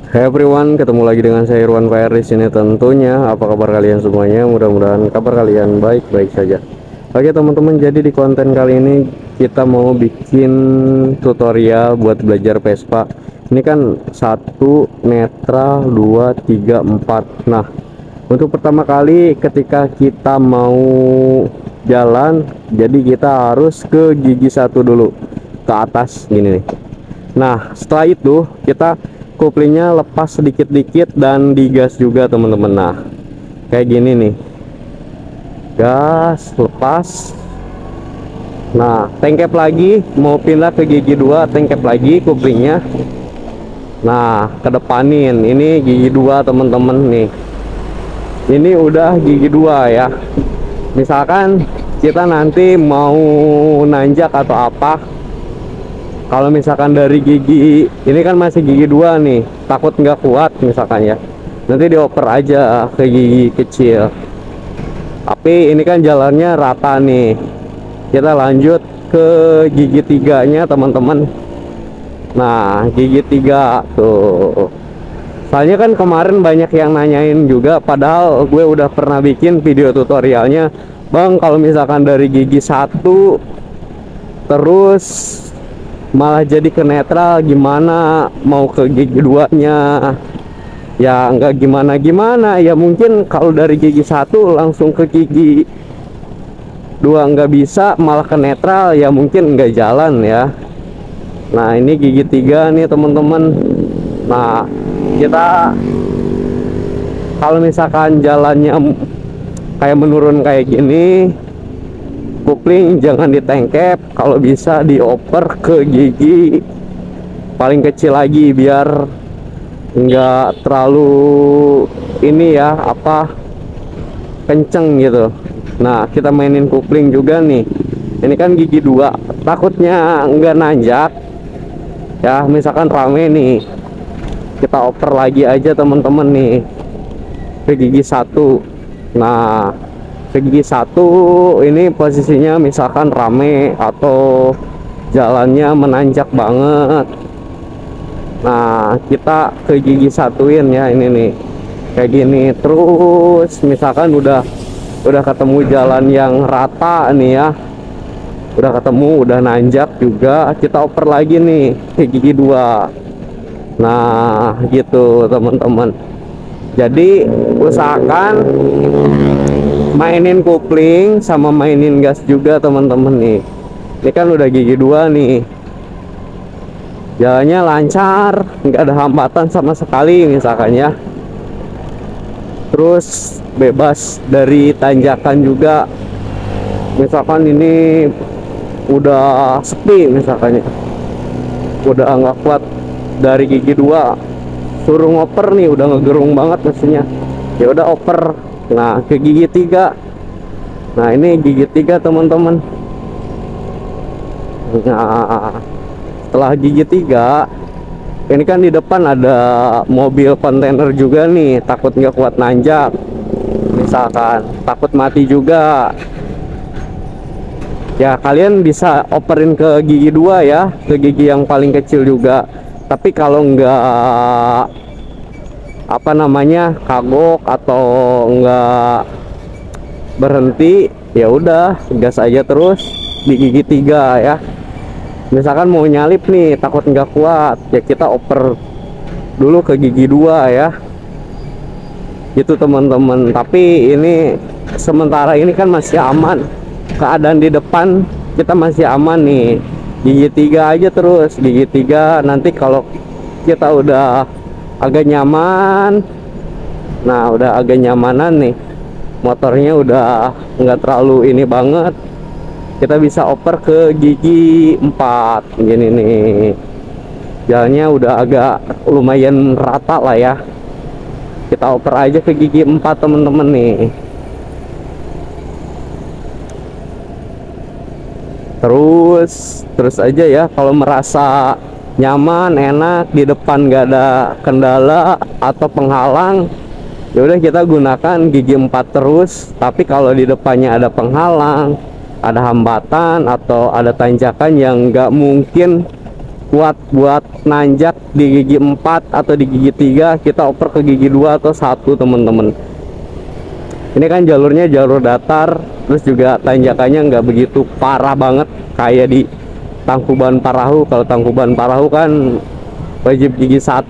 Hey everyone, ketemu lagi dengan saya Irwan PR di sini tentunya. Apa kabar kalian semuanya? Mudah-mudahan kabar kalian baik-baik saja. Oke teman-teman, jadi di konten kali ini kita mau bikin tutorial buat belajar Vespa. Ini kan 1 netral 2 3 4. Nah, untuk pertama kali ketika kita mau jalan, jadi kita harus ke gigi 1 dulu, ke atas gini nih. Nah, setelah itu kita koplingnya lepas sedikit-dikit dan digas juga teman-teman. Nah, kayak gini nih, gas lepas. Nah, tengkep lagi, mau pindah ke gigi 2, tengkep lagi koplingnya. Nah, kedepanin ini gigi 2 teman-teman nih. Ini udah gigi 2 ya. Misalkan kita nanti mau nanjak atau apa, kalau misalkan dari gigi ini kan masih gigi 2 nih, takut nggak kuat misalkan ya, nanti dioper aja ke gigi kecil. Tapi ini kan jalannya rata nih, kita lanjut ke gigi 3 nya teman-teman. Nah, gigi 3 tuh, soalnya kan kemarin banyak yang nanyain juga, padahal gue udah pernah bikin video tutorialnya, bang kalau misalkan dari gigi 1 terus malah jadi ke netral gimana, mau ke gigi 2 nya ya nggak gimana-gimana ya. Mungkin kalau dari gigi 1 langsung ke gigi 2 nggak bisa, malah ke netral ya, mungkin nggak jalan ya. Nah, ini gigi 3 nih teman-teman. Nah, kita kalau misalkan jalannya kayak menurun kayak gini, kopling jangan ditengkep, kalau bisa dioper ke gigi paling kecil lagi biar nggak terlalu ini ya, apa, kenceng gitu. Nah, kita mainin kopling juga nih, ini kan gigi 2, takutnya nggak nanjak ya, misalkan rame nih, kita oper lagi aja teman-teman nih ke gigi 1. Nah, gigi 1 ini posisinya misalkan rame atau jalannya menanjak banget. Nah, kita ke gigi 1-in ya, ini nih kayak gini. Terus misalkan udah ketemu jalan yang rata nih ya, udah ketemu, udah nanjak juga, kita oper lagi nih ke gigi 2. Nah, gitu teman-teman. Jadi usahakan mainin kopling sama mainin gas juga teman-teman nih. Ini kan udah gigi 2 nih, jalannya lancar, nggak ada hambatan sama sekali misalkan ya. Terus bebas dari tanjakan juga, misalkan ini udah sepi misalkan ya, udah nggak kuat dari gigi 2, suruh ngoper nih, udah ngegerung banget mesinnya, ya udah oper. Nah, ke gigi 3. Nah, ini gigi 3 teman-teman. Nah, setelah gigi 3, ini kan di depan ada mobil kontainer juga nih, takut nggak kuat nanjak misalkan, takut mati juga ya, kalian bisa operin ke gigi 2 ya, ke gigi yang paling kecil juga. Tapi kalau nggak, apa namanya, kagok atau nggak berhenti, ya udah gas aja terus di gigi 3 ya. Misalkan mau nyalip nih, takut nggak kuat ya, kita oper dulu ke gigi 2 ya, gitu teman-teman. Tapi ini sementara ini kan masih aman, keadaan di depan kita masih aman nih, gigi 3 aja terus, gigi 3. Nanti kalau kita udah agak nyaman, nah udah agak nyamanan nih, motornya udah nggak terlalu ini banget, kita bisa oper ke gigi 4 gini nih, jalannya udah agak lumayan rata lah ya, kita oper aja ke gigi 4 temen-temen nih. Terus aja ya, kalau merasa nyaman, enak, di depan nggak ada kendala atau penghalang, ya udah kita gunakan gigi 4 terus. Tapi kalau di depannya ada penghalang, ada hambatan atau ada tanjakan yang nggak mungkin kuat buat nanjak di gigi 4 atau di gigi 3, kita oper ke gigi 2 atau 1 teman-teman. Ini kan jalurnya jalur datar, terus juga tanjakannya nggak begitu parah banget kayak di Tangkuban Parahu. Kalau Tangkuban Parahu kan wajib gigi 1,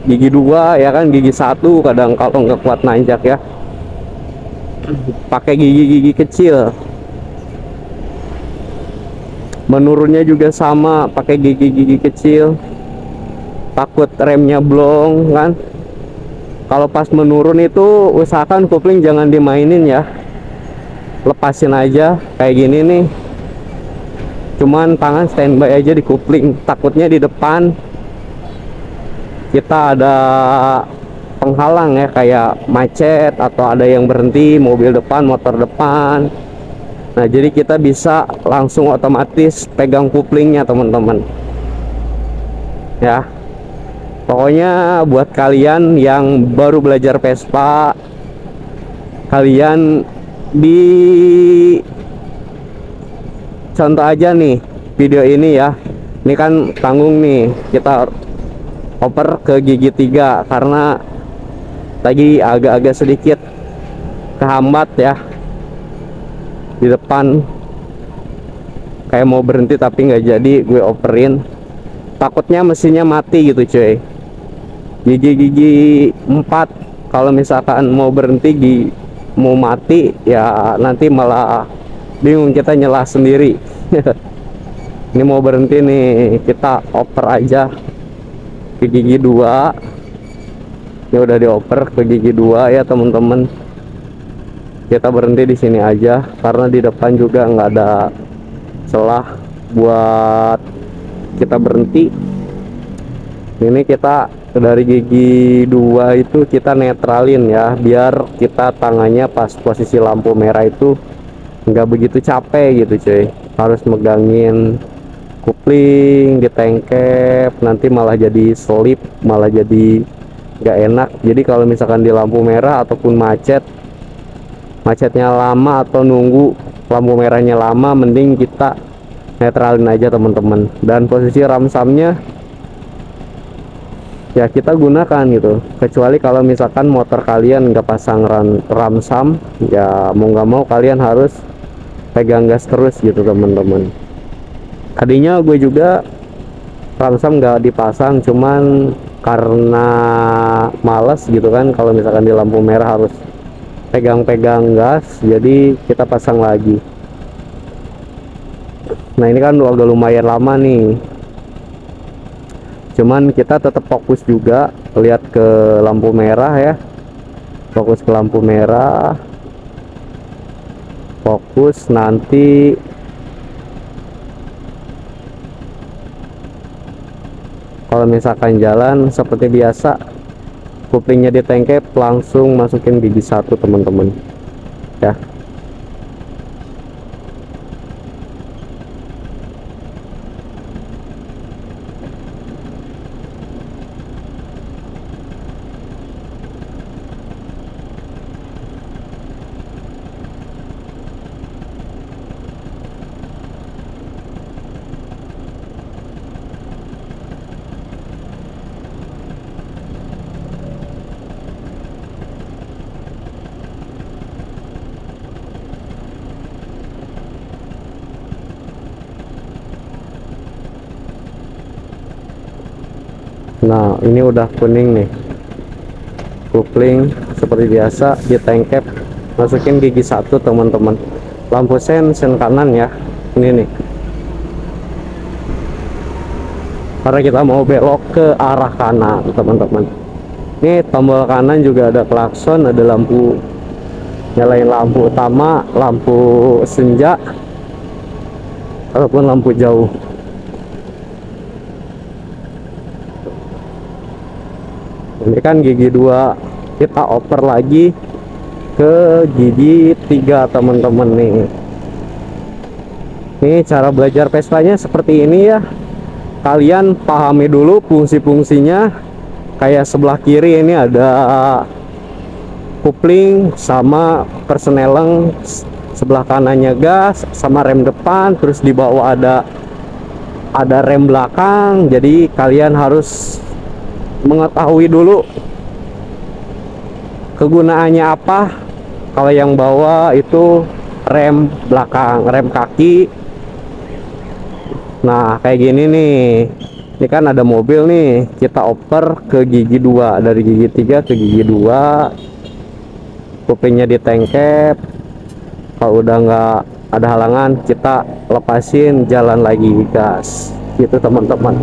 gigi 2 ya kan, gigi 1 kadang kalau nggak kuat nanjak ya pakai gigi-gigi kecil. Menurunnya juga sama, pakai gigi-gigi kecil, takut remnya blong kan. Kalau pas menurun itu usahakan kopling jangan dimainin ya, lepasin aja kayak gini nih, cuman tangan standby aja di kopling. Takutnya di depan kita ada penghalang ya, kayak macet atau ada yang berhenti, mobil depan, motor depan. Nah jadi kita bisa langsung otomatis pegang koplingnya teman-teman ya. Pokoknya buat kalian yang baru belajar Vespa, kalian di contoh aja nih video ini ya. Ini kan tanggung nih, kita oper ke gigi 3 karena tadi agak-agak sedikit kehambat ya di depan, kayak mau berhenti tapi nggak jadi gue operin, takutnya mesinnya mati gitu cuy. Gigi 4 kalau misalkan mau berhenti mau mati ya nanti malah bingung, kita nyelah sendiri. Ini mau berhenti nih, kita oper aja ke gigi 2. Ini udah dioper ke gigi 2 ya teman-teman. Kita berhenti di sini aja karena di depan juga nggak ada celah buat kita berhenti. Ini kita dari gigi 2 itu kita netralin ya, biar kita tangannya pas posisi lampu merah itu nggak begitu capek gitu cuy. Harus megangin kopling di tengkep, nanti malah jadi selip, malah jadi nggak enak. Jadi kalau misalkan di lampu merah ataupun macetnya lama atau nunggu lampu merahnya lama, mending kita netralin aja teman-teman. Dan posisi ramsamnya ya kita gunakan gitu, kecuali kalau misalkan motor kalian nggak pasang ramsam ya mau nggak mau kalian harus pegang gas terus gitu teman-teman. Tadinya gue juga ramsam nggak dipasang, cuman karena males gitu kan, kalau misalkan di lampu merah harus pegang-pegang gas, jadi kita pasang lagi. Nah ini kan udah lumayan lama nih, cuman kita tetap fokus juga, lihat ke lampu merah ya, fokus ke lampu merah, fokus. Nanti kalau misalkan jalan seperti biasa, koplingnya ditengkep, langsung masukin gigi 1 teman-teman ya. Nah ini udah kuning nih, kopling seperti biasa ditengkep, masukin gigi 1 teman-teman. Lampu sen kanan ya, ini nih, karena kita mau belok ke arah kanan teman-teman. Ini tombol kanan juga ada klakson, ada lampu nyalain lampu utama, lampu senja ataupun lampu jauh. Ini kan gigi 2, kita oper lagi ke gigi 3 teman-teman nih. Ini cara belajar Vespanya seperti ini ya, kalian pahami dulu fungsi-fungsinya. Kayak sebelah kiri ini ada kopling sama persneleng, sebelah kanannya gas sama rem depan, terus di bawah ada ada rem belakang, jadi kalian harus mengetahui dulu kegunaannya apa. Kalau yang bawah itu rem belakang, rem kaki. Nah kayak gini nih, ini kan ada mobil nih, kita oper ke gigi 2, dari gigi 3 ke gigi 2, kupingnya ditengkep. Kalau udah nggak ada halangan, kita lepasin, jalan lagi, gas gitu teman-teman.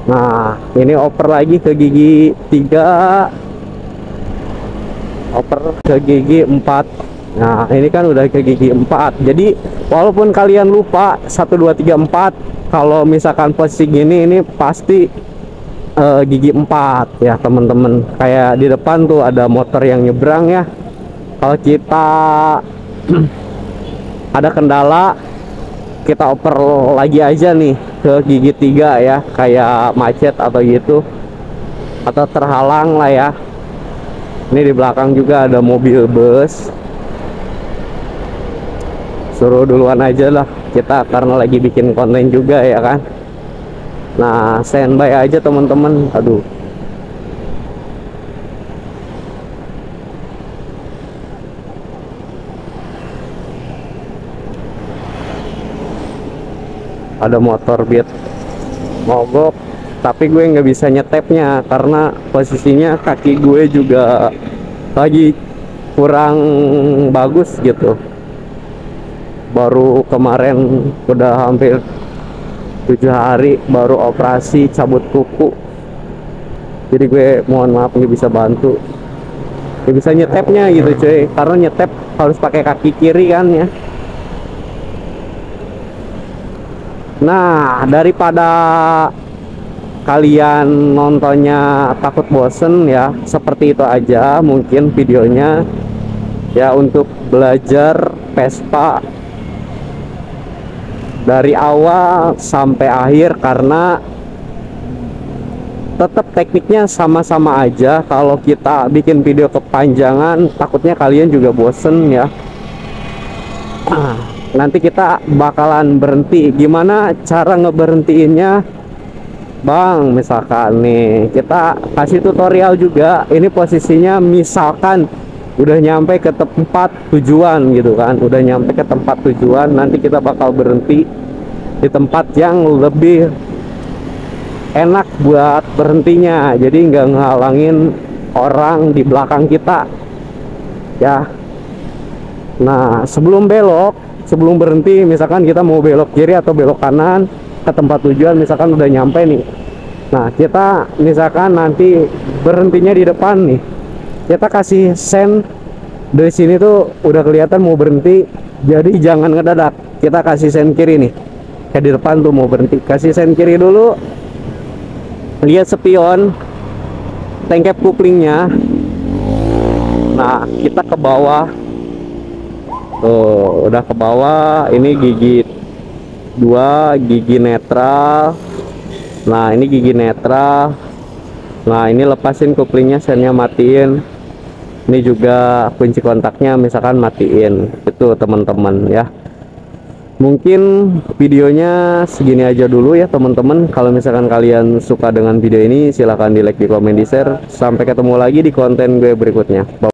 Nah ini oper lagi ke gigi 3, oper ke gigi 4. Nah ini kan udah ke gigi 4, jadi walaupun kalian lupa 1 2 3 4, kalau misalkan posisi gini, ini pasti gigi 4 ya teman-teman. Kayak di depan tuh ada motor yang nyebrang ya, kalau kita ada kendala, kita oper lagi aja nih ke gigi 3 ya, kayak macet atau gitu, atau terhalang lah ya. Ini di belakang juga ada mobil bus, suruh duluan aja lah kita karena lagi bikin konten juga ya kan. Nah standby aja teman-teman. Aduh, ada motor Beat mogok, tapi gue nggak bisa nyetepnya karena posisinya kaki gue juga lagi kurang bagus gitu. Baru kemarin udah hampir 7 hari baru operasi cabut kuku, jadi gue mohon maaf nggak bisa bantu, nggak bisa nyetepnya gitu cuy, karena nyetep harus pakai kaki kiri kan ya. Nah daripada kalian nontonnya takut bosen ya, seperti itu aja mungkin videonya ya, untuk belajar Vespa dari awal sampai akhir, karena tetap tekniknya sama-sama aja. Kalau kita bikin video kepanjangan, takutnya kalian juga bosen ya. Nanti kita bakalan berhenti. Gimana cara ngeberhentiinnya Bang? Misalkan nih kita kasih tutorial juga. Ini posisinya misalkan udah nyampe ke tempat tujuan gitu kan, udah nyampe ke tempat tujuan, nanti kita bakal berhenti di tempat yang lebih enak buat berhentinya, jadi nggak ngehalangin orang di belakang kita ya. Nah sebelum belok, sebelum berhenti, misalkan kita mau belok kiri atau belok kanan ke tempat tujuan, misalkan udah nyampe nih. Nah kita misalkan nanti berhentinya di depan nih, kita kasih sen dari sini tuh udah kelihatan mau berhenti, jadi jangan ngedadak. Kita kasih sen kiri nih, kayak di depan tuh mau berhenti, kasih sen kiri dulu, lihat spion, tengkep kuplingnya. Nah kita ke bawah tuh, udah ke bawah, ini gigi 2, gigi netral. Nah ini gigi netral. Nah ini lepasin kuplingnya, sennya matiin. Ini juga kunci kontaknya misalkan matiin. Itu teman-teman ya. Mungkin videonya segini aja dulu ya teman-teman. Kalau misalkan kalian suka dengan video ini, silahkan di like, di komen, di share. Sampai ketemu lagi di konten gue berikutnya. Bye.